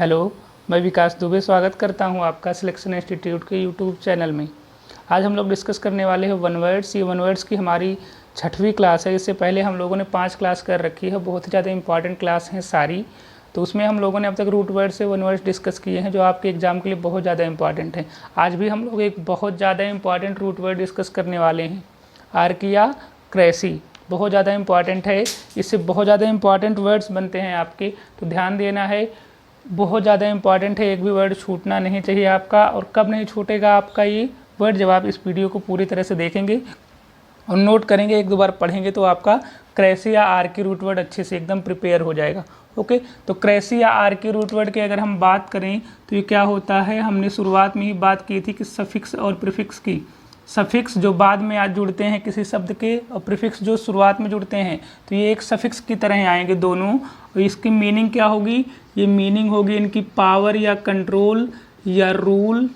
Hello, मैं विकास दुबे स्वागत करता हूं आपका सिलेक्शन इंस्टीट्यूट के यूट्यूब चैनल में। आज हम लोग डिस्कस करने वाले हैं वन वर्ड्स। ये वन वर्ड्स की हमारी 6वीं क्लास है। इससे पहले हम लोगों ने 5 क्लास कर रखी है, बहुत ही ज़्यादा इंपॉर्टेंट क्लास हैं सारी। तो उसमें हम लोगों ने अब तक रूट वर्ड से वन वर्ड्स डिस्कस किए हैं जो आपके एग्जाम के लिए बहुत ज़्यादा इंपॉर्टेंट हैं। आज भी हम लोग एक बहुत ज़्यादा इंपॉर्टेंट रूट वर्ड डिस्कस करने वाले हैं, आर्कियाक्रेसी। बहुत ज़्यादा इंपॉर्टेंट है, इससे बहुत ज़्यादा इंपॉर्टेंट वर्ड्स बनते हैं आपके, तो ध्यान देना है। बहुत ज़्यादा इंपॉर्टेंट है, एक भी वर्ड छूटना नहीं चाहिए आपका। और कब नहीं छूटेगा आपका ये वर्ड, जब आप इस वीडियो को पूरी तरह से देखेंगे और नोट करेंगे, एक दो बार पढ़ेंगे तो आपका क्रेसी या आर की रूट वर्ड अच्छे से एकदम प्रिपेयर हो जाएगा। ओके, तो क्रेसी या आर की रूट वर्ड की अगर हम बात करें तो ये क्या होता है, हमने शुरुआत में ही बात की थी कि सफिक्स और प्रीफिक्स की। सफिक्स जो बाद में आज जुड़ते हैं किसी शब्द के, और प्रीफिक्स जो शुरुआत में जुड़ते हैं, तो ये एक सफिक्स की तरह आएंगे दोनों। और इसकी मीनिंग क्या होगी, ये मीनिंग होगी इनकी पावर या कंट्रोल या रूल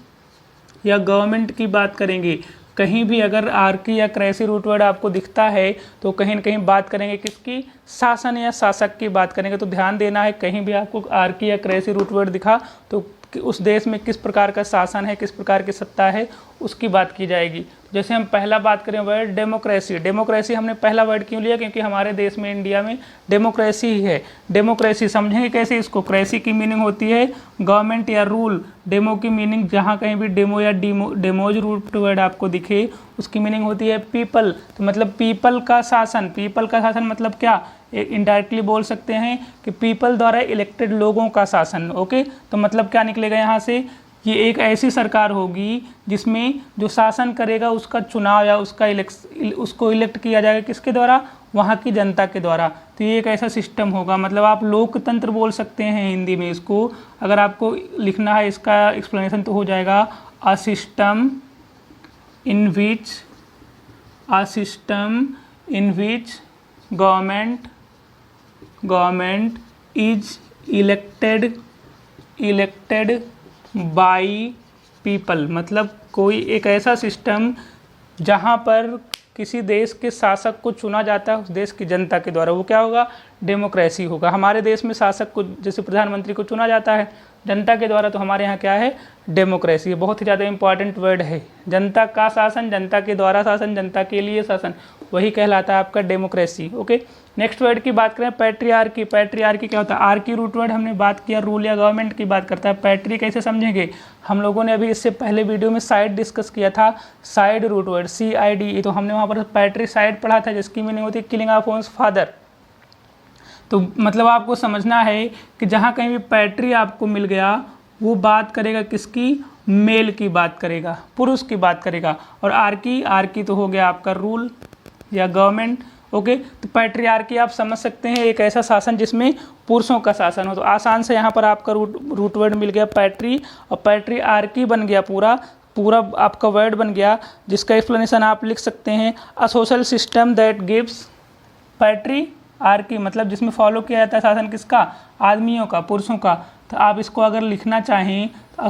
या गवर्नमेंट की बात करेंगे। कहीं भी अगर आर्की या क्रेसी रूट वर्ड आपको दिखता है तो कहीं न कहीं बात करेंगे किसकी, शासन या शासक की बात करेंगे। तो ध्यान देना है, कहीं भी आपको आर्की या क्रेसी रूट वर्ड दिखा तो उस देश में किस प्रकार का शासन है, किस प्रकार की सत्ता है, उसकी बात की जाएगी। जैसे हम पहला बात करें वर्ड डेमोक्रेसी। डेमोक्रेसी हमने पहला वर्ड क्यों लिया, क्योंकि हमारे देश में, इंडिया में डेमोक्रेसी ही है। डेमोक्रेसी समझेंगे कैसे इसको। क्रेसी की मीनिंग होती है गवर्नमेंट या रूल। डेमो की मीनिंग, जहाँ कहीं भी डेमो या डेमोज रूट वर्ड आपको दिखे, उसकी मीनिंग होती है पीपल। तो मतलब पीपल का शासन। पीपल का शासन मतलब क्या, इनडायरेक्टली बोल सकते हैं कि पीपल द्वारा इलेक्टेड लोगों का शासन। ओके, तो मतलब क्या निकलेगा यहाँ से, ये एक ऐसी सरकार होगी जिसमें जो शासन करेगा उसका चुनाव या उसको इलेक्ट किया जाएगा किसके द्वारा, वहाँ की जनता के द्वारा। तो ये एक ऐसा सिस्टम होगा, मतलब आप लोकतंत्र बोल सकते हैं हिंदी में इसको। अगर आपको लिखना है इसका एक्सप्लेनेशन तो हो जाएगा a system in which government is elected by people. मतलब कोई एक ऐसा सिस्टम जहाँ पर किसी देश के शासक को चुना जाता है उस देश की जनता के द्वारा, वो क्या होगा, डेमोक्रेसी होगा। हमारे देश में शासक को, जैसे प्रधानमंत्री को चुना जाता है जनता के द्वारा, तो हमारे यहाँ क्या है, डेमोक्रेसी। ये बहुत ही ज़्यादा इंपॉर्टेंट वर्ड है। जनता का शासन, जनता के द्वारा शासन, जनता के लिए शासन, वही कहलाता है आपका डेमोक्रेसी। ओके, नेक्स्ट वर्ड की बात करें पैट्रियार्की। पैट्रियार्की क्या होता है, आर की रूट वर्ड हमने बात किया, रूल या गवर्नमेंट की बात करता है। पैट्री कैसे समझेंगे, हम लोगों ने अभी इससे पहले वीडियो में साइड डिस्कस किया था, साइड रूट वर्ड CID। तो हमने वहाँ पर पैट्रीसाइड पढ़ा था जिसकी मीनिंग होती है किलिंग ऑफ ओन्स फादर। तो मतलब आपको समझना है कि जहाँ कहीं भी पैट्री आपको मिल गया वो बात करेगा किसकी, मेल की बात करेगा, पुरुष की बात करेगा। और आर्की तो हो गया आपका रूल या गवर्नमेंट। ओके, तो पैट्रियार्की आप समझ सकते हैं, एक ऐसा शासन जिसमें पुरुषों का शासन हो। तो आसान से यहाँ पर आपका रूट वर्ड मिल गया पैट्री, और पैट्रियार्की बन गया पूरा आपका वर्ड बन गया, जिसका एक्सप्लेनेशन आप लिख सकते हैं अ social system that gives patriarchy, मतलब जिसमें फॉलो किया जाता है शासन किसका, आदमियों का, पुरुषों का। तो आप इसको अगर लिखना चाहें तो a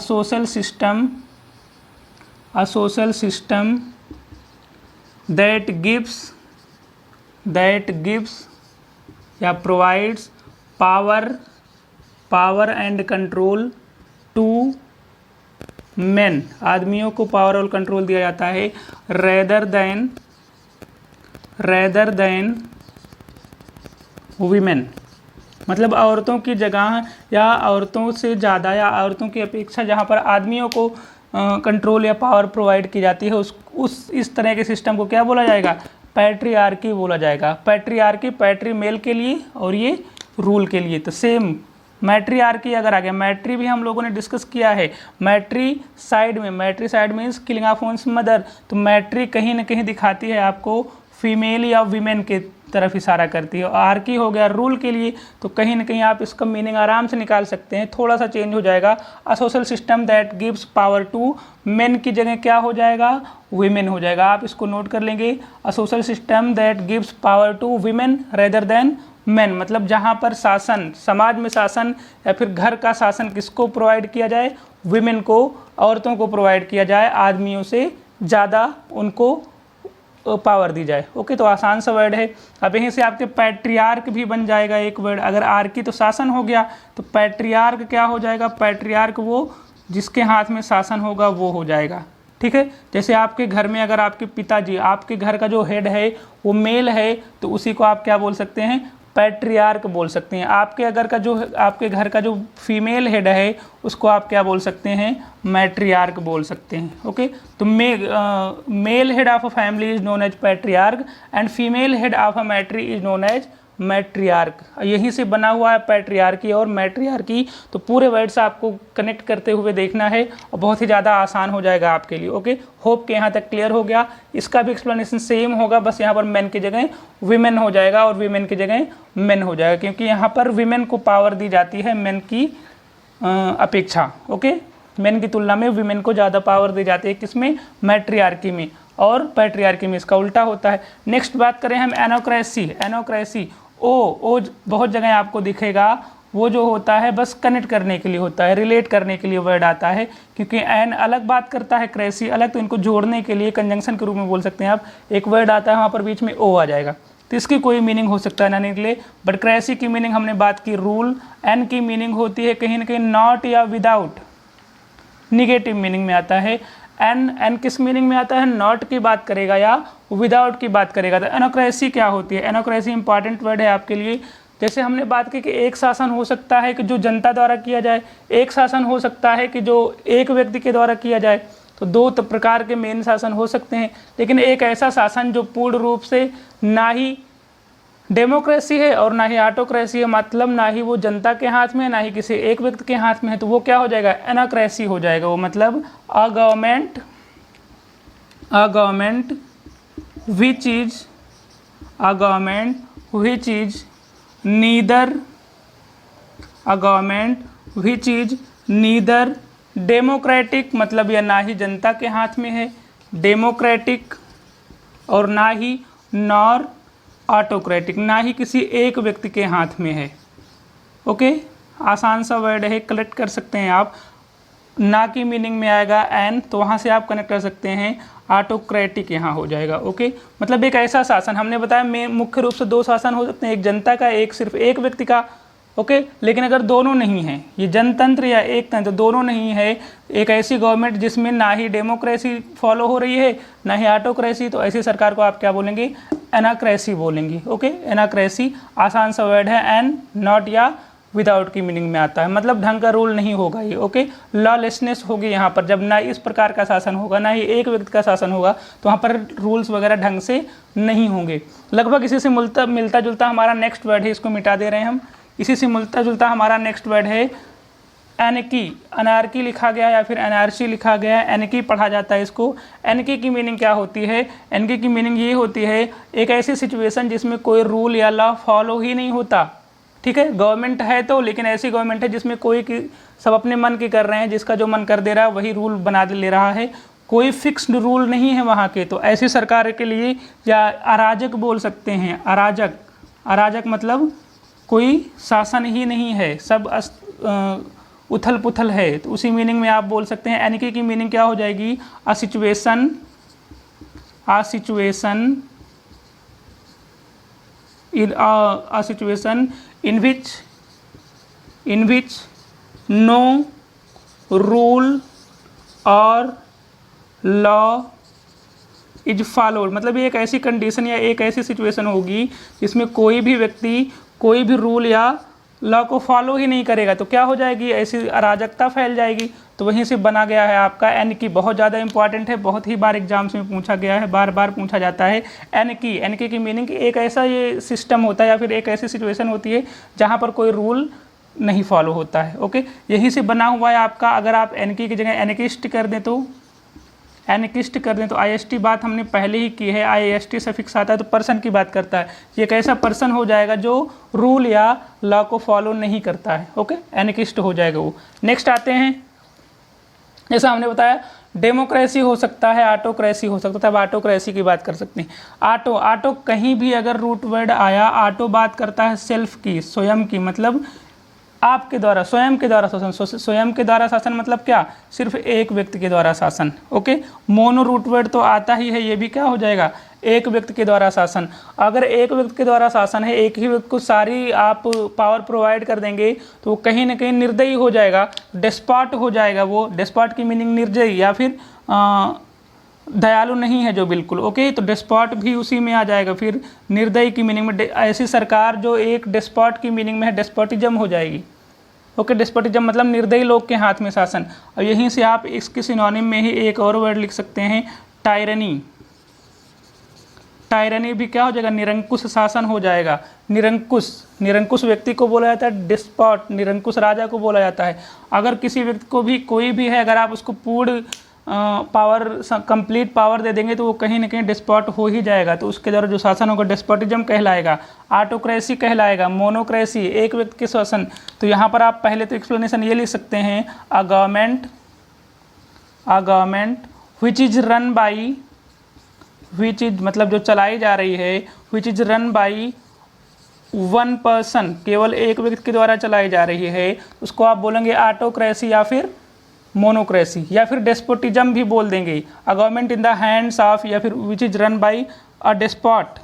social system that gives या provides power and control to men. आदमियों को पावर और कंट्रोल दिया जाता है रेदर देन वीमेन। मतलब औरतों की जगह या औरतों से ज़्यादा या औरतों की अपेक्षा जहाँ पर आदमियों को कंट्रोल या पावर प्रोवाइड की जाती है इस तरह के सिस्टम को क्या बोला जाएगा, पैट्रियार्की बोला जाएगा। पैट्रियार्की, पैट्री मेल के लिए और ये रूल के लिए। तो सेम मैट्रियार्की अगर आ गया, मैट्री भी हम लोगों ने डिस्कस किया है। Matricide means killing of one's mother. तो मैट्री कहीं ना कहीं दिखाती है आपको फीमेल या वीमेन के तरफ इशारा करती है। आर्की हो गया रूल के लिए, तो कहीं ना कहीं आप इसका मीनिंग आराम से निकाल सकते हैं, थोड़ा सा चेंज हो जाएगा। A social system that gives power to men की जगह क्या हो जाएगा, वीमेन हो जाएगा। आप इसको नोट कर लेंगे, a social system that gives power to women rather than men. मतलब जहाँ पर शासन, समाज में शासन या फिर घर का शासन किसको प्रोवाइड किया जाए, वीमेन को, औरतों को प्रोवाइड किया जाए, आदमियों से ज़्यादा उनको पावर दी जाए। ओके, तो आसान सा वर्ड है। अब यहीं से आपके पैट्रियार्क भी बन जाएगा एक वर्ड। अगर आर्की तो शासन हो गया, तो पैट्रियार्क क्या हो जाएगा? पैट्रियार्क वो जिसके हाथ में शासन होगा वो हो जाएगा। ठीक है, जैसे आपके घर में अगर आपके पिताजी, आपके घर का जो हेड है वो मेल है, तो उसी को आप क्या बोल सकते हैं? पैट्रियार्क बोल सकते हैं। आपके घर का जो फीमेल हेड है उसको आप क्या बोल सकते हैं? मैट्रियार्क बोल सकते हैं। ओके, तो male head of a family is known as patriarch and female head of a matri is known as matriarch. यहीं से बना हुआ है पैट्रियार्की और मैट्रियार्की। तो पूरे वर्ड से आपको कनेक्ट करते हुए देखना है और बहुत ही ज़्यादा आसान हो जाएगा आपके लिए। ओके, होप के यहाँ तक क्लियर हो गया। इसका भी एक्सप्लेनेशन सेम होगा, बस यहाँ पर मैन की जगह वीमेन हो जाएगा और वीमेन की जगह मेन हो जाएगा, क्योंकि यहाँ पर वीमेन को पावर दी जाती है मेन की अपेक्षा। ओके, मेन की तुलना में वीमेन को ज़्यादा पावर दी जाती है, किसमें? मैट्रियार्की में। और पैट्रियार्की में इसका उल्टा होता है। नेक्स्ट बात करें हम एनोक्रेसी। एनोक्रेसी ओ बहुत जगह आपको दिखेगा, वो जो होता है बस कनेक्ट करने के लिए होता है, रिलेट करने के लिए वर्ड आता है, क्योंकि एन अलग बात करता है, क्रेसी अलग, तो इनको जोड़ने के लिए कंजंक्शन के रूप में बोल सकते हैं आप। एक वर्ड आता है वहाँ पर बीच में ओ आ जाएगा, तो इसकी कोई मीनिंग हो सकता है ना निकले। बट क्रेसी की मीनिंग हमने बात की रूल। एन की मीनिंग होती है कहीं ना कहीं नॉट या विदाउट, निगेटिव मीनिंग में आता है। एन किस मीनिंग में आता है? नॉट की बात करेगा या विदाउट की बात करेगा। तो एनोक्रेसी क्या होती है? एनोक्रेसी इंपॉर्टेंट वर्ड है आपके लिए। जैसे हमने बात की कि एक शासन हो सकता है कि जो जनता द्वारा किया जाए, एक शासन हो सकता है कि जो एक व्यक्ति के द्वारा किया जाए। तो दो प्रकार के मेन शासन हो सकते हैं, लेकिन एक ऐसा शासन जो पूर्ण रूप से ना ही डेमोक्रेसी है और ना ही ऑटोक्रेसी है, मतलब ना ही वो जनता के हाथ में है ना ही किसी एक व्यक्ति के हाथ में है, तो वो क्या हो जाएगा? एनाक्रेसी हो जाएगा। वो मतलब अ government which is neither democratic, मतलब यह ना ही जनता के हाथ में है डेमोक्रेटिक, और ना ही नॉर ऑटोक्रेटिक, ना ही किसी एक व्यक्ति के हाथ में है। ओके, आसान सा वर्ड है, कलेक्ट कर सकते हैं आप। ना की मीनिंग में आएगा एन, तो वहाँ से आप कनेक्ट कर सकते हैं ऑटोक्रेटिक यहाँ हो जाएगा। ओके, मतलब एक ऐसा शासन, हमने बताया मुख्य रूप से दो शासन हो सकते हैं, एक जनता का, एक सिर्फ एक व्यक्ति का। ओके, लेकिन अगर दोनों नहीं हैं, ये जनतंत्र या एक तंत्र दोनों नहीं है, एक ऐसी गवर्नमेंट जिसमें ना ही डेमोक्रेसी फॉलो हो रही है ना ही ऑटोक्रेसी, तो ऐसी सरकार को आप क्या बोलेंगे? एनाक्रेसी बोलेंगे। ओके, एनाक्रेसी आसान सा वर्ड है। एन नॉट या विदाउट की मीनिंग में आता है, मतलब ढंग का रूल नहीं होगा ये। ओके, लॉलेसनेस होगी यहाँ पर, जब ना इस प्रकार का शासन होगा ना ही एक व्यक्ति का शासन होगा, तो वहाँ पर रूल्स वगैरह ढंग से नहीं होंगे। लगभग इसी से मिलता जुलता हमारा नेक्स्ट वर्ड है, इसको मिटा दे रहे हैं हम। इसी से मिलता जुलता हमारा नेक्स्ट वर्ड है एनकी। अनारकी लिखा गया या फिर एनआरसी लिखा गया है, एनकी पढ़ा जाता है इसको। एनकी की मीनिंग क्या होती है? एनकी की मीनिंग ये होती है एक ऐसी सिचुएशन जिसमें कोई रूल या लॉ फॉलो ही नहीं होता। ठीक है, गवर्नमेंट है तो, लेकिन ऐसी गवर्नमेंट है जिसमें सब अपने मन की कर रहे हैं, जिसका जो मन कर दे रहा है वही रूल बना ले रहा है, कोई फिक्स्ड रूल नहीं है वहाँ के। तो ऐसी सरकार के लिए, या अराजक बोल सकते हैं, अराजक मतलब कोई शासन ही नहीं है, सब उथल पुथल है, तो उसी मीनिंग में आप बोल सकते हैं। एनकी की मीनिंग क्या हो जाएगी? A situation in which no rule or law is followed, मतलब ये एक ऐसी कंडीशन या एक ऐसी सिचुएशन होगी जिसमें कोई भी व्यक्ति कोई भी रूल या लॉ को फॉलो ही नहीं करेगा, तो क्या हो जाएगी? ऐसी अराजकता फैल जाएगी। तो वहीं से बना गया है आपका एन की। बहुत ज़्यादा इंपॉर्टेंट है, बहुत ही बार एग्जाम्स में पूछा गया है, बार बार पूछा जाता है। एन की मीनिंग एक ऐसा ये सिस्टम होता है या फिर एक ऐसी सिचुएशन होती है जहाँ पर कोई रूल नहीं फॉलो होता है। ओके, यहीं से बना हुआ है आपका। अगर आप एन की जगह एनकिस्ट कर दें तो आईएसटी बात हमने पहले ही की है, आईएसटी सफिक्स आता है तो पर्सन की बात करता है। ये एक ऐसा पर्सन हो जाएगा जो रूल या लॉ को फॉलो नहीं करता है। ओके, एनकिस्ट हो जाएगा वो। नेक्स्ट आते हैं, जैसा हमने बताया डेमोक्रेसी हो सकता है, ऑटोक्रेसी हो सकता है। अब ऑटोक्रेसी की बात कर सकते हैं। ऑटो कहीं भी अगर रूट वर्ड आया, ऑटो बात करता है सेल्फ की, स्वयं की, मतलब आपके द्वारा, स्वयं के द्वारा शासन। स्वयं के द्वारा शासन मतलब क्या? सिर्फ एक व्यक्ति के द्वारा शासन। ओके, मोनो रूट वर्ड तो आता ही है, ये भी क्या हो जाएगा? एक व्यक्ति के द्वारा शासन। अगर एक व्यक्ति के द्वारा शासन है, एक ही व्यक्ति को सारी आप पावर प्रोवाइड कर देंगे तो वो कहीं ना कहीं निर्दयी हो जाएगा, डेस्पॉट हो जाएगा। वो डेस्पॉट की मीनिंग निर्दयी या फिर दयालु नहीं है जो बिल्कुल। ओके, तो डेस्पॉट भी उसी में आ जाएगा। फिर निर्दयी की मीनिंग में ऐसी सरकार जो एक डेस्पॉट की मीनिंग में है, डेस्पोटिज्म हो जाएगी। ओके, डेस्पोटिज्म मतलब निर्दयी लोग के हाथ में शासन। और यहीं से आप इसके सिनोनिम में ही एक और वर्ड लिख सकते हैं, टायरनी। टायरनी भी क्या हो जाएगा, निरंकुश शासन हो जाएगा। निरंकुश व्यक्ति को बोला जाता है डिस्पॉट, निरंकुश राजा को बोला जाता है। अगर किसी व्यक्ति को भी कोई भी है, अगर आप उसको पूर्ण पावर, कंप्लीट पावर दे देंगे तो वो कहीं ना कहीं डिस्पॉट हो ही जाएगा। तो उसके द्वारा जो शासन होगा डेस्पोटिज्म कहलाएगा, ऑटोक्रेसी कहलाएगा, मोनोक्रेसी, एक व्यक्ति के शासन। तो यहाँ पर आप पहले तो एक्सप्लेनेशन ये लिख सकते हैं, अ government which is run by, which is मतलब जो चलाई जा रही है, विच is run by one person, केवल एक व्यक्ति के द्वारा चलाई जा रही है, उसको आप बोलेंगे ऑटोक्रेसी या फिर मोनोक्रेसी या फिर डेस्पोटिज्म भी बोल देंगे। अ government in the hands of या फिर विच is run by a despot.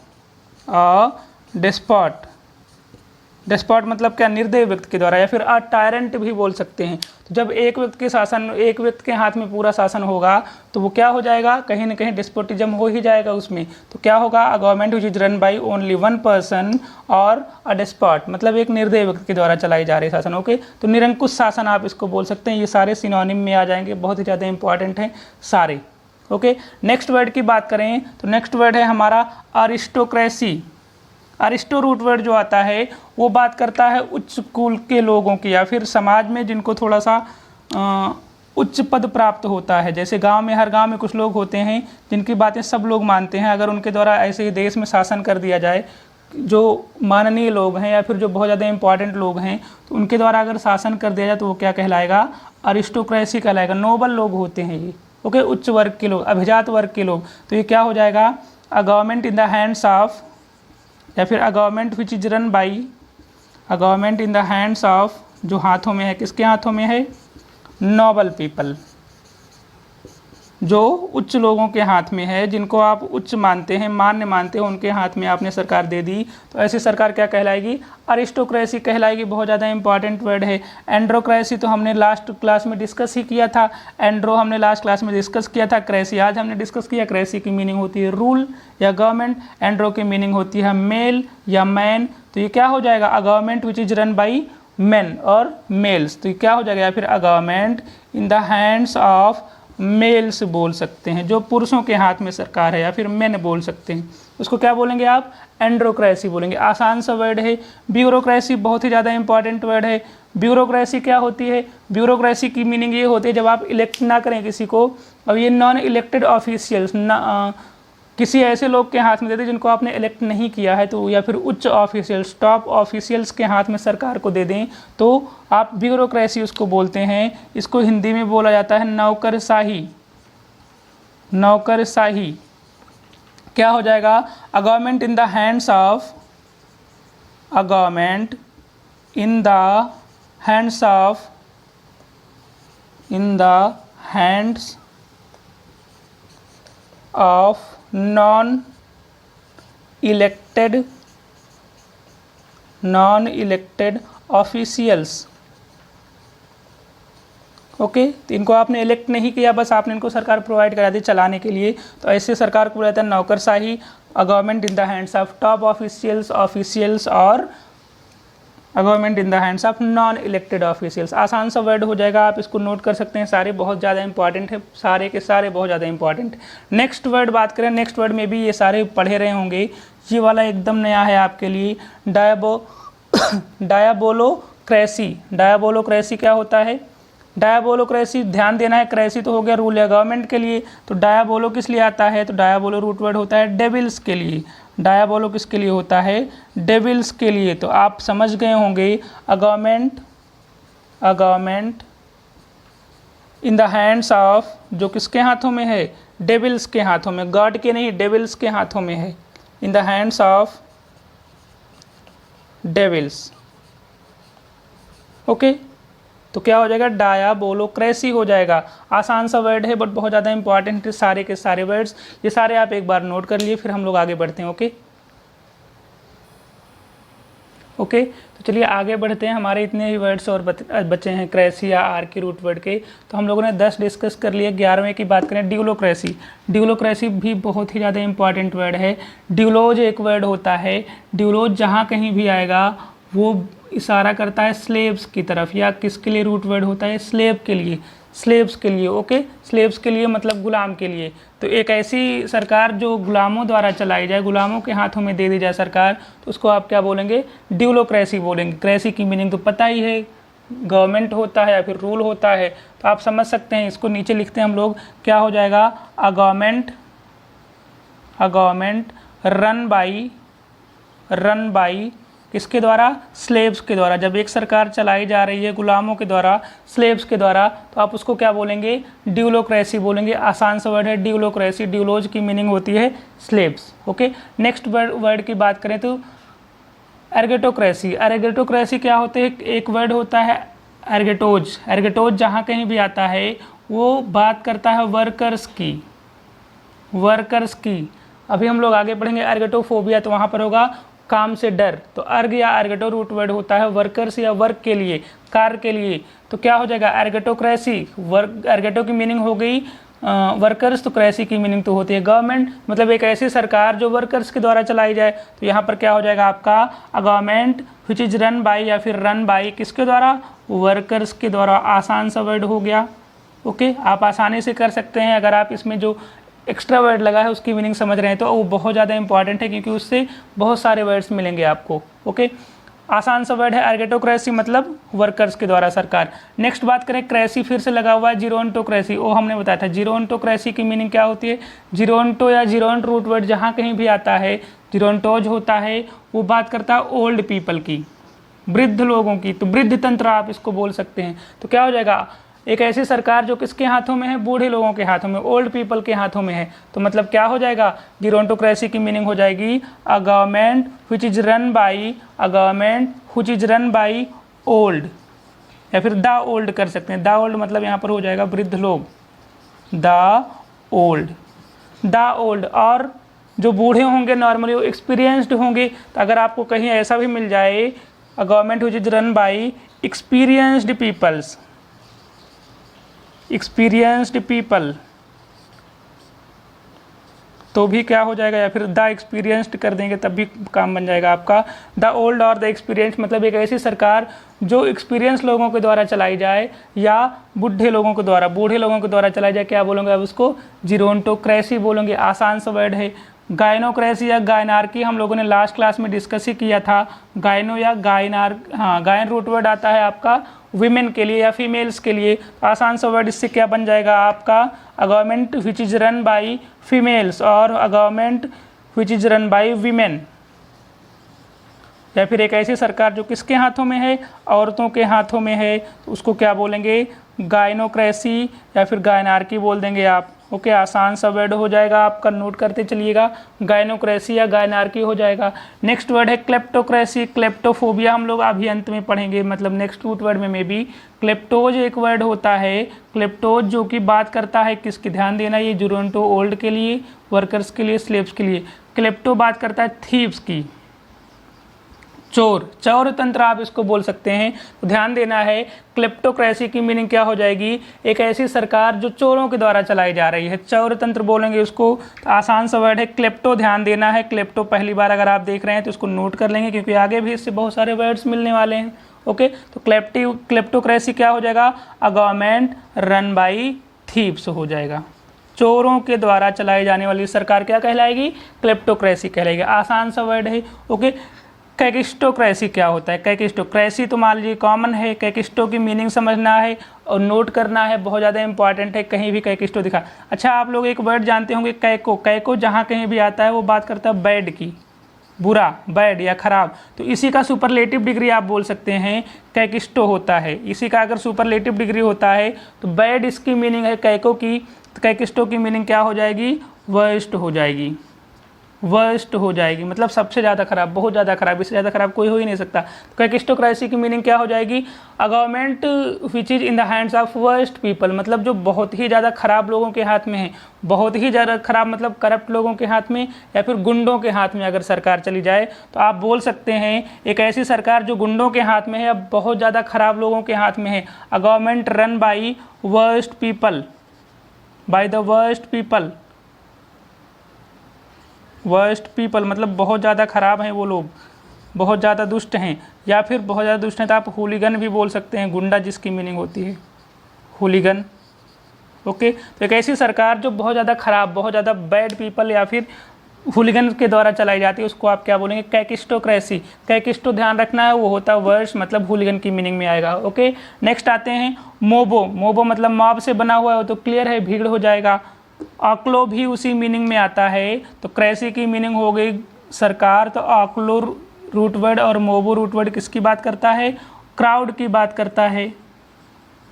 Despot मतलब क्या, निर्दयी व्यक्ति के द्वारा, या फिर अ टायरेंट भी बोल सकते हैं। तो जब एक व्यक्ति के शासन, एक व्यक्ति के हाथ में पूरा शासन होगा तो वो क्या हो जाएगा, कहीं ना कहीं डेस्पोटिज्म हो ही जाएगा उसमें। तो क्या होगा, अ government which is run by only one person और अ डेस्पॉट मतलब एक निर्दयी व्यक्ति के द्वारा चलाई जा रही शासन। ओके, तो निरंकुश शासन आप इसको बोल सकते हैं। ये सारे सिनोनिम में आ जाएंगे, बहुत ही ज़्यादा इंपॉर्टेंट हैं सारे। ओके, नेक्स्ट वर्ड की बात करें तो नेक्स्ट वर्ड है हमारा अरिस्टोक्रेसी। अरिस्टो रूट वर्ड जो आता है वो बात करता है उच्च कुल के लोगों की, या फिर समाज में जिनको थोड़ा सा उच्च पद प्राप्त होता है। जैसे गांव में, हर गांव में कुछ लोग होते हैं जिनकी बातें सब लोग मानते हैं। अगर उनके द्वारा ऐसे ही देश में शासन कर दिया जाए, जो माननीय लोग हैं या फिर जो बहुत ज़्यादा इंपॉर्टेंट लोग हैं, तो उनके द्वारा अगर शासन कर दिया जाए तो वो क्या कहलाएगा, अरिस्टोक्रेसी कहलाएगा। नोबल लोग होते हैं ये। ओके, उच्च वर्ग के लोग, अभिजात वर्ग के लोग। तो ये क्या हो जाएगा, अ government in the hands of या फिर अ government which is run by, a government in the hands of, जो हाथों में है, किसके हाथों में है, नोबल पीपल, जो उच्च लोगों के हाथ में है, जिनको आप उच्च मानते हैं, मान्य मानते हैं, उनके हाथ में आपने सरकार दे दी तो ऐसी सरकार क्या कहलाएगी, अरिस्टोक्रेसी कहलाएगी। बहुत ज़्यादा इंपॉर्टेंट वर्ड है। एंड्रोक्रेसी तो हमने लास्ट क्लास में डिस्कस ही किया था, एंड्रो हमने लास्ट क्लास में डिस्कस किया था, क्रेसी आज हमने डिस्कस किया। क्रेसी की मीनिंग होती है रूल या गवर्नमेंट, एंड्रो की मीनिंग होती है मेल या मैन। तो ये क्या हो जाएगा, अ government which is run by man और मेल्स। तो ये क्या हो जाएगा, या फिर अ government in the hands of males बोल सकते हैं, जो पुरुषों के हाथ में सरकार है, या फिर मेन बोल सकते हैं। उसको क्या बोलेंगे आप, एंड्रोक्रेसी बोलेंगे। आसान सा वर्ड है। ब्यूरोक्रेसी बहुत ही ज़्यादा इंपॉर्टेंट वर्ड है। ब्यूरोक्रेसी क्या होती है, ब्यूरोक्रेसी की मीनिंग ये होती है जब आप इलेक्ट ना करें किसी को, और ये नॉन इलेक्टेड ऑफिशियल्स, किसी ऐसे लोग के हाथ में दे दें जिनको आपने इलेक्ट नहीं किया है, तो या फिर उच्च ऑफिशियल्स, टॉप ऑफिशियल्स के हाथ में सरकार को दे दें तो आप ब्यूरोक्रेसी उसको बोलते हैं। इसको हिंदी में बोला जाता है नौकरशाही। नौकरशाही क्या हो जाएगा, अ government in the hands of, a government in the hands of, in the hands of non elected officials. Okay, तो इनको आपने इलेक्ट नहीं किया, बस आपने इनको सरकार प्रोवाइड करा दी चलाने के लिए, तो ऐसे सरकार को बोला जाता है नौकरशाही। A government in the hands of top officials और a government in the hands of non elected officials. आसान सा वर्ड हो जाएगा, आप इसको नोट कर सकते हैं। सारे बहुत ज़्यादा इंपॉर्टेंट है, सारे के सारे बहुत ज़्यादा इंपॉर्टेंट। नेक्स्ट वर्ड बात करें, नेक्स्ट वर्ड में भी ये सारे पढ़े रहे होंगे, ये वाला एकदम नया है आपके लिए, डायाबोलोक्रेसी। डायाबोलोक्रेसी क्या होता है, डायाबोलोक्रेसी, ध्यान देना है, क्रेसी तो हो गया रूल या गवर्नमेंट के लिए, तो डायाबोलो किस लिए आता है, तो डायाबोलो रूट वर्ड होता है डेविल्स के लिए। डायाबोलो किसके लिए होता है, डेविल्स के लिए। तो आप समझ गए होंगे, अ government in the hands of, जो किसके हाथों में है, डेविल्स के हाथों में, गॉड के नहीं, डेविल्स के हाथों में है। In the hands of devils. Okay, तो क्या हो जाएगा, डायाबोलोक्रेसी हो जाएगा। आसान सा वर्ड है बट बहुत ज़्यादा इंपॉर्टेंट है, सारे के सारे वर्ड्स ये सारे आप एक बार नोट कर लिए, फिर हम लोग आगे बढ़ते हैं। ओके तो चलिए आगे बढ़ते हैं। हमारे इतने ही वर्ड्स और बचे हैं क्रेसी या आर के रूट वर्ड के, तो हम लोगों ने 10 डिस्कस कर लिए। 11वें की बात करें, ड्यूलोक्रेसी। ड्यूलोक्रेसी भी बहुत ही ज़्यादा इंपॉर्टेंट वर्ड है। ड्यूलोज एक वर्ड होता है, ड्यूलोज जहाँ कहीं भी आएगा वो इशारा करता है स्लेव्स की तरफ, या किसके लिए रूट वर्ड होता है, स्लेव के लिए, स्लेव्स के लिए। ओके, स्लेव्स के लिए मतलब गुलाम के लिए। तो एक ऐसी सरकार जो गुलामों द्वारा चलाई जाए, गुलामों के हाथों में दे दी जाए सरकार, तो उसको आप क्या बोलेंगे, ड्यूलोक्रेसी बोलेंगे। क्रेसी की मीनिंग तो पता ही है, गवर्नमेंट होता है या फिर रूल होता है, तो आप समझ सकते हैं। इसको नीचे लिखते हैं हम लोग, क्या हो जाएगा, अ गवर्नमेंट रन बाई किसके द्वारा, स्लेव्स के द्वारा। जब एक सरकार चलाई जा रही है गुलामों के द्वारा, स्लेव्स के द्वारा, तो आप उसको क्या बोलेंगे, ड्यूलोक्रेसी बोलेंगे। आसान सा वर्ड है ड्यूलोक्रेसी। ड्यूलोज की मीनिंग होती है स्लेव्स। ओके, नेक्स्ट वर्ड की बात करें तो एर्गेटोक्रेसी। एर्गेटोक्रेसी क्या होते हैं, एक वर्ड होता है एर्गेटोज। एर्गेटोज जहाँ कहीं भी आता है वो बात करता है वर्कर्स की। अभी हम लोग आगे पढ़ेंगे एर्गेटोफोबिया, तो वहाँ पर होगा काम से डर। तो अर्ग या एर्गेटो रूट वर्ड होता है वर्कर्स या वर्क के लिए, कार्य के लिए। तो क्या हो जाएगा, एर्गेटोक्रेसी। एर्गेटो की मीनिंग हो गई वर्कर्स, तो क्रेसी की मीनिंग तो होती है गवर्नमेंट, मतलब एक ऐसी सरकार जो वर्कर्स के द्वारा चलाई जाए। तो यहाँ पर क्या हो जाएगा आपका, a government which is run by या फिर रन बाई किसके द्वारा, वर्कर्स के द्वारा। आसान सा वर्ड हो गया। ओके, आप आसानी से कर सकते हैं। अगर आप इसमें जो एक्स्ट्रा वर्ड लगा है उसकी मीनिंग समझ रहे हैं तो वो बहुत ज़्यादा इंपॉर्टेंट है, क्योंकि उससे बहुत सारे वर्ड्स मिलेंगे आपको। ओके, आसान सा वर्ड है एर्गेटोक्रेसी, मतलब वर्कर्स के द्वारा सरकार। नेक्स्ट बात करें, क्रेसी फिर से लगा हुआ है जीरोन्टोक्रेसी। वो हमने बताया था जीरोन्टोक्रेसी की मीनिंग क्या होती है। जीरोन्टो या जीरोन्ट रूट वर्ड जहाँ कहीं भी आता है, जीरोन्टोज होता है, वो बात करता है ओल्ड पीपल की, वृद्ध लोगों की। तो वृद्ध तंत्र आप इसको बोल सकते हैं। तो क्या हो जाएगा, एक ऐसी सरकार जो किसके हाथों में है, बूढ़े लोगों के हाथों में, ओल्ड पीपल के हाथों में है। तो मतलब क्या हो जाएगा, जीरोन्टोक्रेसी की मीनिंग हो जाएगी a government which is run by old, या फिर द ओल्ड कर सकते हैं। द ओल्ड मतलब यहाँ पर हो जाएगा वृद्ध लोग, द ओल्ड। और जो बूढ़े होंगे नॉर्मली वो एक्सपीरियंस्ड होंगे। तो अगर आपको कहीं ऐसा भी मिल जाए, a government which is run by experienced people, तो भी क्या हो जाएगा, या फिर द एक्सपीरियंस्ड कर देंगे तब भी काम बन जाएगा आपका। द ओल्ड और द एक्सपीरियंस मतलब एक ऐसी सरकार जो एक्सपीरियंस लोगों के द्वारा चलाई जाए या बूढ़े लोगों के द्वारा चलाई जाए, क्या बोलोगे अब उसको, जीरोन्टोक्रेसी बोलोगे। आसान सा वर्ड है। गायनोक्रेसी या गायनार्की हम लोगों ने लास्ट क्लास में डिस्कस ही किया था। गायनो या गायन रूट वर्ड आता है आपका विमेन के लिए या फीमेल्स के लिए। आसान सा वर्ड इससे क्या बन जाएगा आपका, a government which is run by females और a government which is run by women, या फिर एक ऐसी सरकार जो किसके हाथों में है, औरतों के हाथों में है, तो उसको क्या बोलेंगे, गायनोक्रेसी या फिर गायनार्की बोल देंगे आप। ओके, आसान सा वर्ड हो जाएगा आपका, नोट करते चलिएगा, गायनोक्रेसी या गायनार्की हो जाएगा। नेक्स्ट वर्ड है क्लेप्टोक्रेसी। क्लेप्टोफोबिया हम लोग अभी अंत में पढ़ेंगे, मतलब नेक्स्ट रूट वर्ड में भी। क्लेप्टोज एक वर्ड होता है, क्लेप्टोज जो कि बात करता है किसकी, ध्यान देना, ये जीरोन्टो ओल्ड के लिए, वर्कर्स के लिए, स्लेव्स के लिए। क्लेप्टो बात करता है थीव्स की, चौर तंत्र आप इसको बोल सकते हैं। तो ध्यान देना है, क्लेप्टोक्रेसी की मीनिंग क्या हो जाएगी, एक ऐसी सरकार जो चोरों के द्वारा चलाई जा रही है, चौर तंत्र बोलेंगे उसको। तो आसान सा वर्ड है क्लेप्टो, ध्यान देना है। क्लेप्टो पहली बार अगर आप देख रहे हैं तो उसको नोट कर लेंगे, क्योंकि आगे भी इससे बहुत सारे वर्ड्स मिलने वाले हैं। ओके, तो क्लेप्टोक्रेसी क्या हो जाएगा, a government run by thieves हो जाएगा। चोरों के द्वारा चलाई जाने वाली सरकार क्या कहलाएगी, क्लेप्टोक्रेसी कहलाएगी। आसान सा वर्ड है। ओके, कैकिस्टोक्रेसी क्या होता है, कैकिस्टोक्रेसी तो मान लीजिए कॉमन है, कैकिस्टो की मीनिंग समझना है और नोट करना है, बहुत ज़्यादा इंपॉर्टेंट है, कहीं भी कैकिस्टो दिखा। अच्छा, आप लोग एक वर्ड जानते होंगे कैको। कैको जहाँ कहीं भी आता है वो बात करता है बैड की, बुरा, बैड या खराब। तो इसी का सुपरलेटिव डिग्री आप बोल सकते हैं कैकिस्टो होता है। इसी का अगर सुपरलेटिव डिग्री होता है तो बैड इसकी मीनिंग है कैको की, तो कैकिस्टो की मीनिंग क्या हो जाएगी, वर्स्ट हो जाएगी। वर्स्ट हो जाएगी, मतलब सबसे ज़्यादा खराब, बहुत ज़्यादा खराब, इससे ज़्यादा खराब कोई हो ही नहीं सकता। तो कैकिस्टोक्रेसी की मीनिंग क्या हो जाएगी? अ government which is in the hands of worst people, मतलब जो बहुत ही ज़्यादा खराब लोगों के हाथ में है, बहुत ही ज़्यादा खराब मतलब करप्ट लोगों के हाथ में या फिर गुंडों के हाथ में अगर सरकार चली जाए तो आप बोल सकते हैं एक ऐसी सरकार जो गुंडों के हाथ में है, अब बहुत ज़्यादा खराब लोगों के हाथ में है। A government run by worst people, by the worst people, worst people मतलब बहुत ज़्यादा खराब हैं वो लोग, बहुत ज़्यादा दुष्ट हैं, या फिर बहुत ज़्यादा दुष्ट हैं तो आप हुलिगन भी बोल सकते हैं, गुंडा जिसकी मीनिंग होती है हुलिगन। ओके, तो एक ऐसी सरकार जो बहुत ज़्यादा खराब, बहुत ज़्यादा बैड पीपल या फिर हुलिगन के द्वारा चलाई जाती है, उसको आप क्या बोलेंगे? कैकिस्टोक्रेसी। कैकिस्टो ध्यान रखना है, वो होता है वर्ष, मतलब हुलिगन की मीनिंग में आएगा। ओके, नेक्स्ट आते हैं मोबो। मोबो मतलब मॉब से बना हुआ है, तो क्लियर है भीड़ हो जाएगा। आक्लो भी उसी मीनिंग में आता है, तो क्रेसी की मीनिंग हो गई सरकार, तो आक्लो रूट वर्ड और मोबो रूट वर्ड किसकी बात करता है? क्राउड की बात करता है,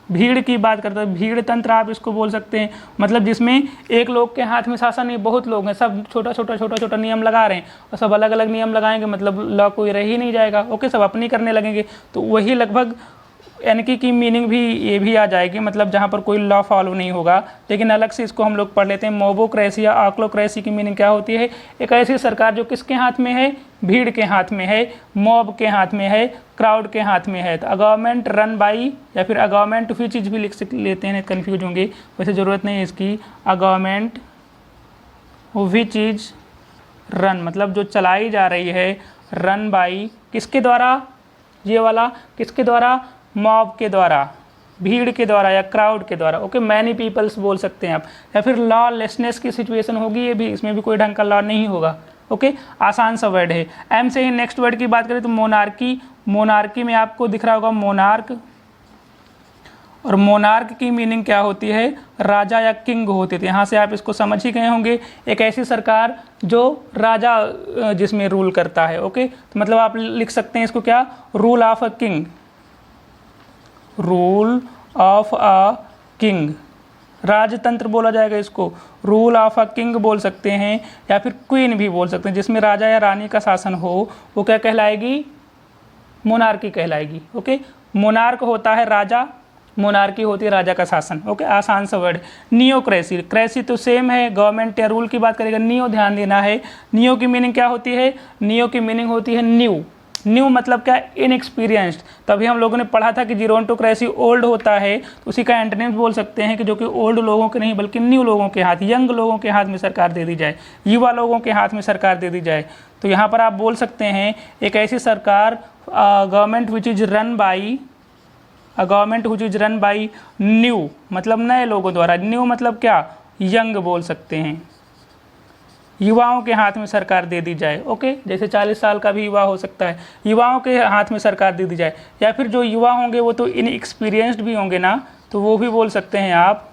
भीड़ की बात करता है। भीड़ तंत्र आप इसको बोल सकते हैं, मतलब जिसमें एक लोग के हाथ में शासन नहीं, बहुत लोग हैं, सब छोटा छोटा नियम लगा रहे हैं और सब अलग अलग नियम लगाएंगे, मतलब लॉ कोई रह ही नहीं जाएगा। ओके, सब अपनी करने लगेंगे, तो वही लगभग एनकी की मीनिंग भी ये भी आ जाएगी, मतलब जहाँ पर कोई लॉ फॉलो नहीं होगा। लेकिन अलग से इसको हम लोग पढ़ लेते हैं। मोबोक्रेसी या आक्लोक्रेसी की मीनिंग क्या होती है? एक ऐसी सरकार जो किसके हाथ में है? भीड़ के हाथ में है, मॉब के हाथ में है, क्राउड के हाथ में है। तो अ गवर्नमेंट रन बाई या फिर अ गवर्नमेंट भी चीज़ भी लिख लेते हैं, कन्फ्यूज होंगे, वैसे ज़रूरत नहीं है इसकी। अ गवर्नमेंट भी चीज़ रन मतलब जो चलाई जा रही है, रन बाई किसके द्वारा? ये वाला किसके द्वारा? मॉब के द्वारा, भीड़ के द्वारा या क्राउड के द्वारा। ओके, मैनी पीपल्स बोल सकते हैं आप, या फिर लॉलेसनेस की सिचुएशन होगी, ये भी, इसमें भी कोई ढंग का लॉ नहीं होगा। ओके, आसान सा वर्ड है। एम से ही नेक्स्ट वर्ड की बात करें तो मोनार्की। मोनार्की में आपको दिख रहा होगा मोनार्क, और मोनार्क की मीनिंग क्या होती है? राजा या किंग होते थे। यहाँ से आप इसको समझ ही गए होंगे, एक ऐसी सरकार जो राजा जिसमें रूल करता है। ओके, तो मतलब आप लिख सकते हैं इसको क्या? Rule of a king, rule of a king, राजतंत्र बोला जाएगा इसको, रूल ऑफ अ किंग बोल सकते हैं, या फिर क्वीन भी बोल सकते हैं, जिसमें राजा या रानी का शासन हो, वो क्या कहलाएगी? मोनार्की कहलाएगी। ओके, मोनार्क होता है राजा, मोनार्की होती है राजा का शासन। ओके, आसान सा वर्ड। नियोक्रेसी, क्रेसी तो सेम है, गवर्नमेंट या रूल की बात करेगा। नियो ध्यान देना है, नियो की मीनिंग क्या होती है? नियो की मीनिंग होती है न्यू। न्यू मतलब क्या? इनएक्सपीरियंस्ड। तभी हम लोगों ने पढ़ा था कि जीरोंटोक्रेसी ओल्ड होता है, तो उसी का एंटोनिम्स बोल सकते हैं कि जो कि ओल्ड लोगों के नहीं बल्कि न्यू लोगों के हाथ, यंग लोगों के हाथ में सरकार दे दी जाए, युवा लोगों के हाथ में सरकार दे दी जाए। तो यहाँ पर आप बोल सकते हैं एक ऐसी सरकार, government which is run by, a government which is run by new मतलब नए लोगों द्वारा, न्यू मतलब क्या? यंग बोल सकते हैं, युवाओं के हाथ में सरकार दे दी जाए। ओके, जैसे 40 साल का भी युवा हो सकता है, युवाओं के हाथ में सरकार दे दी जाए, या फिर जो युवा होंगे वो तो इनएक्सपीरियंस्ड भी होंगे ना, तो वो भी बोल सकते हैं आप।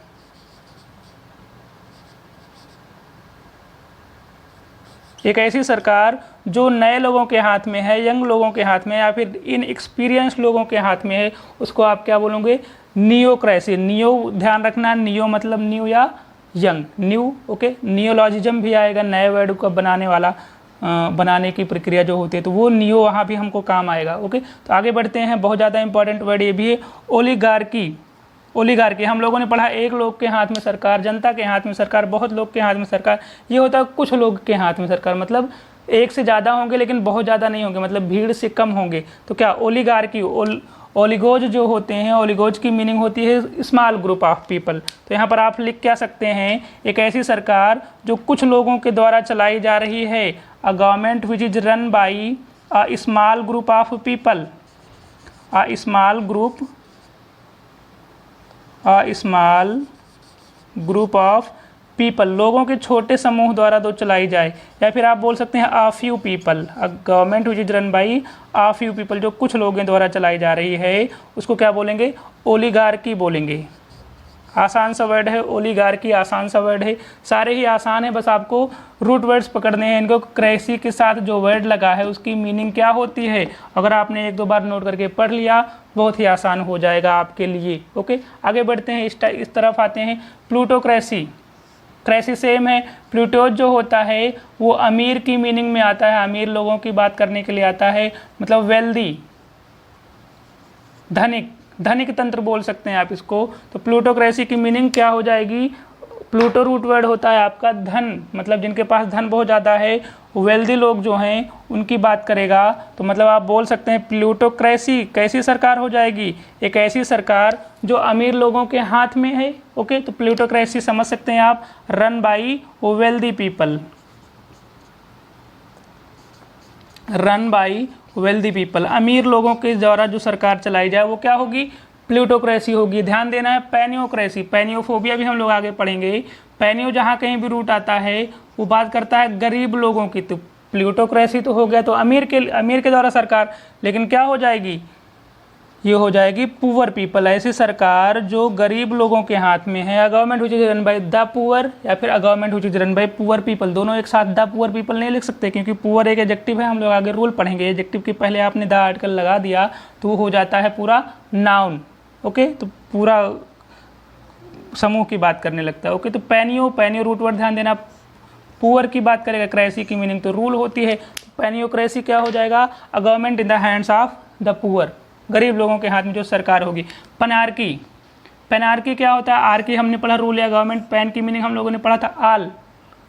एक ऐसी सरकार जो नए लोगों के हाथ में है, यंग लोगों के हाथ में, या फिर इनएक्सपीरियंस्ड लोगों के हाथ में है, उसको आप क्या बोलोगे? नियोक्रेसी। नियो ध्यान रखना, नियो मतलब न्यू या यंग, न्यू। ओके, नियोलॉजिज्म भी आएगा, नए वर्ड को बनाने वाला, बनाने की प्रक्रिया जो होती है, तो वो नियो वहाँ भी हमको काम आएगा। ओके, तो आगे बढ़ते हैं। बहुत ज़्यादा इंपॉर्टेंट वर्ड ये भी है, ओलिगार्की। ओलिगार्की हम लोगों ने पढ़ा, एक लोग के हाथ में सरकार, जनता के हाथ में सरकार, बहुत लोग के हाथ में सरकार। ये होता है कुछ लोग के हाथ में सरकार, मतलब एक से ज़्यादा होंगे लेकिन बहुत ज़्यादा नहीं होंगे, मतलब भीड़ से कम होंगे। तो क्या? ओलिगार्की। ओलिगोज जो होते हैं, ओलिगोज की मीनिंग होती है स्मॉल ग्रुप ऑफ पीपल। तो यहाँ पर आप लिख क्या सकते हैं? एक ऐसी सरकार जो कुछ लोगों के द्वारा चलाई जा रही है, अ government which is run by a small group of people, a small group of people, लोगों के छोटे समूह द्वारा दो चलाई जाए, या फिर आप बोल सकते हैं आ few people, government which is run by uh few people, जो कुछ लोगों द्वारा चलाई जा रही है, उसको क्या बोलेंगे? ओलिगार्की बोलेंगे। आसान सा वर्ड है ओलिगार्की, आसान सा वर्ड है, सारे ही आसान है, बस आपको रूट वर्ड्स पकड़ने हैं इनको। क्रेसी के साथ जो वर्ड लगा है उसकी मीनिंग क्या होती है, अगर आपने एक दो बार नोट करके पढ़ लिया बहुत ही आसान हो जाएगा आपके लिए। ओके, आगे बढ़ते हैं, इस तरफ आते हैं। प्लूटोक्रेसी। क्रेसी सेम है। प्लूटोज जो होता है वो अमीर की मीनिंग में आता है, अमीर लोगों की बात करने के लिए आता है, मतलब वेल्दी, धनिक, धनिक तंत्र बोल सकते हैं आप इसको। तो प्लूटोक्रेसी की मीनिंग क्या हो जाएगी, प्लूटो रूट वर्ड होता है आपका धन, मतलब जिनके पास धन बहुत ज़्यादा है, वेल्दी लोग जो हैं उनकी बात करेगा। तो मतलब आप बोल सकते हैं प्लूटोक्रेसी कैसी सरकार हो जाएगी, एक ऐसी सरकार जो अमीर लोगों के हाथ में है। ओके, तो प्लूटोक्रेसी समझ सकते हैं आप, run by wealthy people, run by wealthy people, अमीर लोगों के द्वारा जो सरकार चलाई जाए वो क्या होगी, प्लूटोक्रेसी होगी। ध्यान देना है पैनियोक्रेसी, पैनियोफोबिया भी हम लोग आगे पढ़ेंगे। पैनियो जहाँ कहीं भी रूट आता है वो बात करता है गरीब लोगों की, तो प्लूटोक्रेसी तो हो गया तो अमीर के द्वारा सरकार, लेकिन क्या हो जाएगी, ये हो जाएगी पुअर पीपल, ऐसी सरकार जो गरीब लोगों के हाथ में है। A government which is run by the poor या फिर a government which is run by poor people, दोनों एक साथ द पुअर पीपल नहीं लिख सकते क्योंकि पुअर एक एडजेक्टिव है, हम लोग आगे रूल पढ़ेंगे। एडजेक्टिव के पहले आपने द आर्टिकल लगा दिया तो वो हो जाता है पूरा नाउन। ओके, तो पूरा समूह की बात करने लगता है। ओके, तो पैनियो रूट वर्ड ध्यान देना, पुअर की बात करेगा, क्रेसी की मीनिंग तो रूल होती है। पैनियोक्रेसी क्या हो जाएगा, अ government in the hands of the poor, गरीब लोगों के हाथ में जो सरकार होगी। पनार्की, पेनार्की क्या होता है, आर की हमने पढ़ा रूल या गवर्नमेंट, पैन की मीनिंग हम लोगों ने पढ़ा था आल।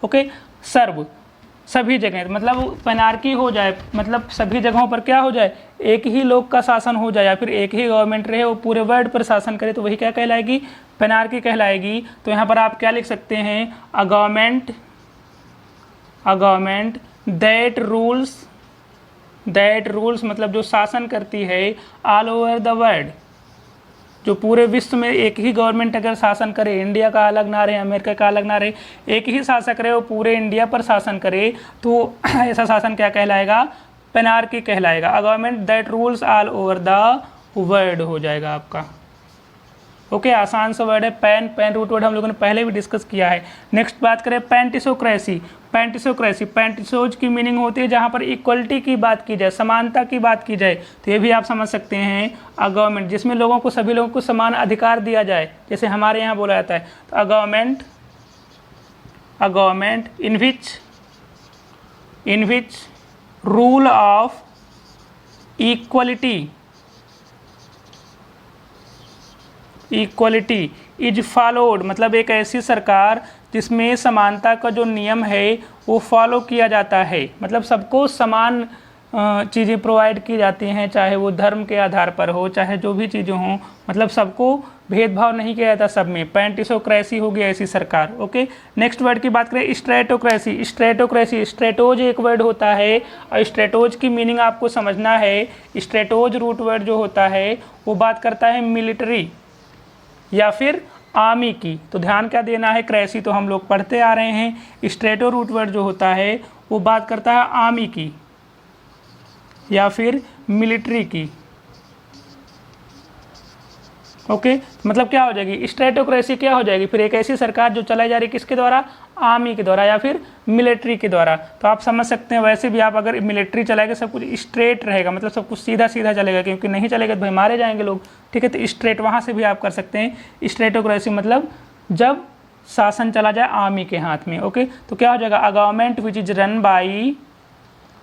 ओके, सर्व, सभी जगह, मतलब पेनार्की हो जाए, मतलब सभी जगहों पर क्या हो जाए, एक ही लोग का शासन हो जाए या फिर एक ही गवर्नमेंट रहे, वो पूरे वर्ल्ड पर शासन करे, तो वही क्या कहलाएगी, पेनार्की कहलाएगी। तो यहाँ पर आप क्या लिख सकते हैं, अ गवर्नमेंट दैट रूल्स मतलब जो शासन करती है ऑल ओवर द वर्ल्ड, जो पूरे विश्व में एक ही गवर्नमेंट अगर शासन करे, इंडिया का अलग ना रहे, अमेरिका का अलग ना रहे, एक ही शासक रहे वो पूरे इंडिया पर शासन करे, तो ऐसा शासन क्या कहलाएगा, पेनार्की कहलाएगा। A government that rules all over the world हो जाएगा आपका। ओके, आसान सा वर्ड है पैन रूट वर्ड हम लोगों ने पहले भी डिस्कस किया है। नेक्स्ट बात करें पेंटिसोक्रेसी। पेंटिसोज की मीनिंग होती है जहाँ पर इक्वलिटी की बात की जाए, समानता की बात की जाए, तो ये भी आप समझ सकते हैं अ गवर्नमेंट, जिसमें लोगों को, सभी लोगों को समान अधिकार दिया जाए, जैसे हमारे यहाँ बोला जाता है। तो अ government in which rule of equality is followed, मतलब एक ऐसी सरकार जिसमें समानता का जो नियम है वो फॉलो किया जाता है, मतलब सबको समान चीज़ें प्रोवाइड की जाती हैं, चाहे वो धर्म के आधार पर हो, चाहे जो भी चीज़ें हों, मतलब सबको भेदभाव नहीं किया जाता सब में। पेंटिसोक्रेसी होगी ऐसी सरकार। ओके, नेक्स्ट वर्ड की बात करें स्ट्रेटोक्रेसी। स्ट्रेटोज एक वर्ड होता है और स्ट्रेटोज की मीनिंग आपको समझना है। स्ट्रेटोज रूट वर्ड जो होता है वो बात करता है मिलिट्री या फिर आर्मी की, तो ध्यान क्या देना है, क्रेसी तो हम लोग पढ़ते आ रहे हैं। स्ट्रेटो रूट वर्ड जो होता है वो बात करता है आर्मी की या फिर मिलिट्री की। ओके, मतलब क्या हो जाएगी, स्ट्रेटोक्रेसी क्या हो जाएगी, फिर एक ऐसी सरकार जो चलाई जा रही है किसके द्वारा, आर्मी के द्वारा या फिर मिलिट्री के द्वारा। तो आप समझ सकते हैं, वैसे भी आप अगर मिलिट्री चलाएंगे सब कुछ स्ट्रेट रहेगा, मतलब सब कुछ सीधा सीधा चलेगा, क्योंकि नहीं चलेगा तो भाई मारे जाएंगे लोग। ठीक है, तो स्ट्रेट वहाँ से भी आप कर सकते हैं। स्ट्रेटोक्रेसी मतलब जब शासन चला जाए आर्मी के हाथ में। ओके, तो क्या हो जाएगा, अ government which is run by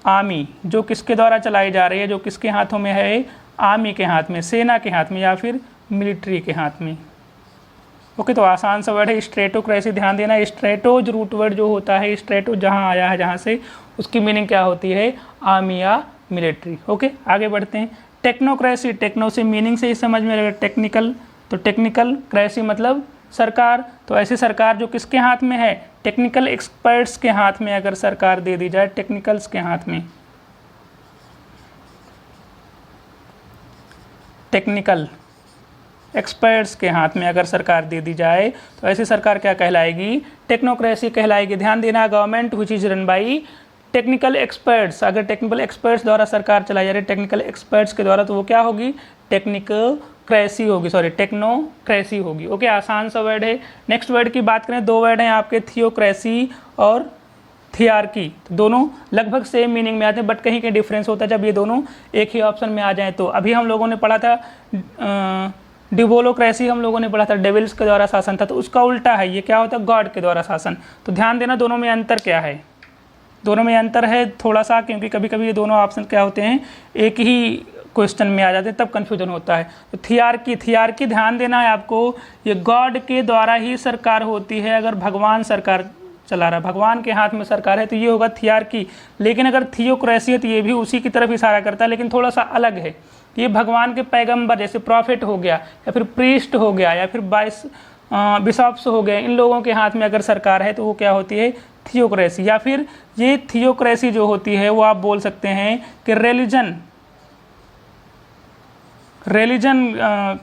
army, जो किसके द्वारा चलाई जा रही है, जो किसके हाथों में है, आर्मी के हाथ में, सेना के हाथ में या फिर मिलिट्री के हाथ में। ओके, तो आसान सा वर्ड है स्ट्रेटोक्रेसी, ध्यान देना। स्ट्रेटोज रूट वर्ड जो होता है, स्ट्रेटो जहाँ आया है, जहाँ से, उसकी मीनिंग क्या होती है, आर्मी या मिलिट्री। ओके, आगे बढ़ते हैं। टेक्नोक्रेसी, टेक्नो से मीनिंग से ही समझ में लगा, टेक्निकल, तो टेक्निकल क्रेसी मतलब सरकार, तो ऐसी सरकार जो किसके हाथ में है, टेक्निकल एक्सपर्ट्स के हाथ में अगर सरकार दे दी जाए, टेक्निकल्स के हाथ में, टेक्निकल एक्सपर्ट्स के हाथ में अगर सरकार दे दी जाए तो ऐसी सरकार क्या कहलाएगी, टेक्नोक्रेसी कहलाएगी। ध्यान देना, government which is run by technical experts, अगर टेक्निकल एक्सपर्ट्स द्वारा सरकार चलाई जा रही है, टेक्निकल एक्सपर्ट्स के द्वारा, तो वो क्या होगी, टेक्नोक्रेसी होगी। ओके, आसान सा वर्ड है। नेक्स्ट वर्ड की बात करें, दो वर्ड हैं आपके, थियोक्रेसी और थियार्की, तो दोनों लगभग सेम मीनिंग में आते हैं, बट कहीं डिफरेंस होता है जब ये दोनों एक ही ऑप्शन में आ जाएं। तो अभी हम लोगों ने पढ़ा था डिवोलोक्रेसी हम लोगों ने पढ़ा था, डेविल्स के द्वारा शासन था, तो उसका उल्टा है, ये क्या होता है, गॉड के द्वारा शासन। तो ध्यान देना दोनों में अंतर क्या है, दोनों में अंतर है थोड़ा सा, क्योंकि कभी कभी ये दोनों ऑप्शन क्या होते हैं एक ही क्वेश्चन में आ जाते हैं, तब कन्फ्यूजन होता है। तो थियार्की ध्यान देना है आपको, ये गॉड के द्वारा ही सरकार होती है। अगर भगवान सरकार चला रहा, भगवान के हाथ में सरकार है, तो ये होगा थियार्की। लेकिन अगर थियोक्रेसी है तो ये भी उसी की तरफ इशारा करता है, लेकिन थोड़ा सा अलग है। ये भगवान के पैगंबर जैसे प्रॉफिट हो गया, या फिर प्रीस्ट हो गया, या फिर बिशॉप्स हो गए, इन लोगों के हाथ में अगर सरकार है तो वो क्या होती है, थियोक्रेसी। या फिर ये थियोक्रेसी जो होती है वो आप बोल सकते हैं कि रिलीजन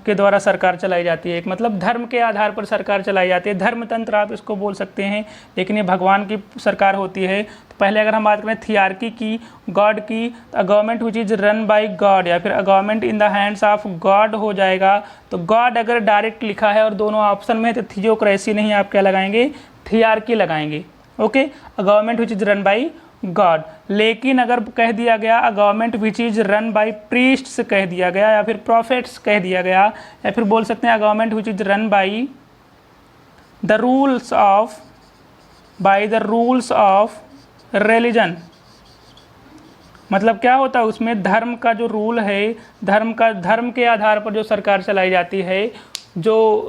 के द्वारा सरकार चलाई जाती है, एक मतलब धर्म के आधार पर सरकार चलाई जाती है, धर्मतंत्र आप इसको बोल सकते हैं। लेकिन ये भगवान की सरकार होती है। तो पहले अगर हम बात करें थियार्की की, गॉड की, अ government which is run by God, या फिर अ government in the hands of God हो जाएगा। तो गॉड अगर डायरेक्ट लिखा है और दोनों ऑप्शन में है तो थियोक्रेसी नहीं, आप क्या लगाएंगे, थियार्की लगाएंगे। Okay, a government which is run by God. लेकिन अगर कह दिया गया अ government which is run by priests कह दिया गया, या फिर प्रॉफिट्स कह दिया गया, या फिर बोल सकते हैं अ government which is run by the rules of religion, मतलब क्या होता है उसमें धर्म का जो रूल है, धर्म के आधार पर जो सरकार चलाई जाती है, जो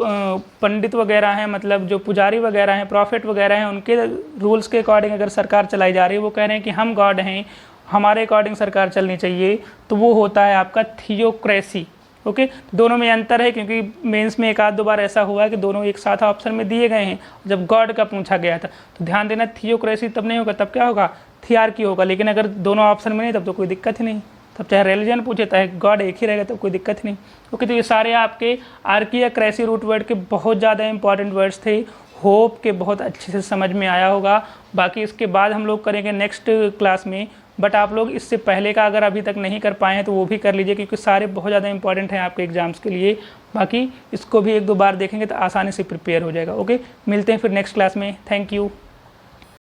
पंडित वगैरह हैं, मतलब जो पुजारी वगैरह हैं, प्रॉफिट वगैरह हैं, उनके रूल्स के अकॉर्डिंग अगर सरकार चलाई जा रही है, वो कह रहे हैं कि हम गॉड हैं, हमारे अकॉर्डिंग सरकार चलनी चाहिए, तो वो होता है आपका थियोक्रेसी। ओके, दोनों में अंतर है, क्योंकि मेंस में एक आध दो बार ऐसा हुआ है कि दोनों एक साथ ऑप्शन में दिए गए हैं, जब गॉड का पूछा गया था। तो ध्यान देना, थियोक्रेसी तब नहीं होगा, तब क्या होगा, थियार्की होगा। लेकिन अगर दोनों ऑप्शन में नहीं तब तो कोई दिक्कत ही नहीं, तब चाहे रिलीजन पूछे चाहे गॉड एक ही रहेगा, तब कोई दिक्कत ही नहीं। ओके, तो ये सारे आपके आर्की या क्रेसी रूट वर्ड के बहुत ज़्यादा इंपॉर्टेंट वर्ड्स थे। होप के बहुत अच्छे से समझ में आया होगा। बाकी इसके बाद हम लोग करेंगे नेक्स्ट क्लास में, बट आप लोग इससे पहले का अगर अभी तक नहीं कर पाए हैं तो वो भी कर लीजिए, क्योंकि सारे बहुत ज़्यादा इंपॉर्टेंट हैं आपके एग्जाम्स के लिए। बाकी इसको भी एक दो बार देखेंगे तो आसानी से प्रिपेयर हो जाएगा। ओके, मिलते हैं फिर नेक्स्ट क्लास में। Thank you.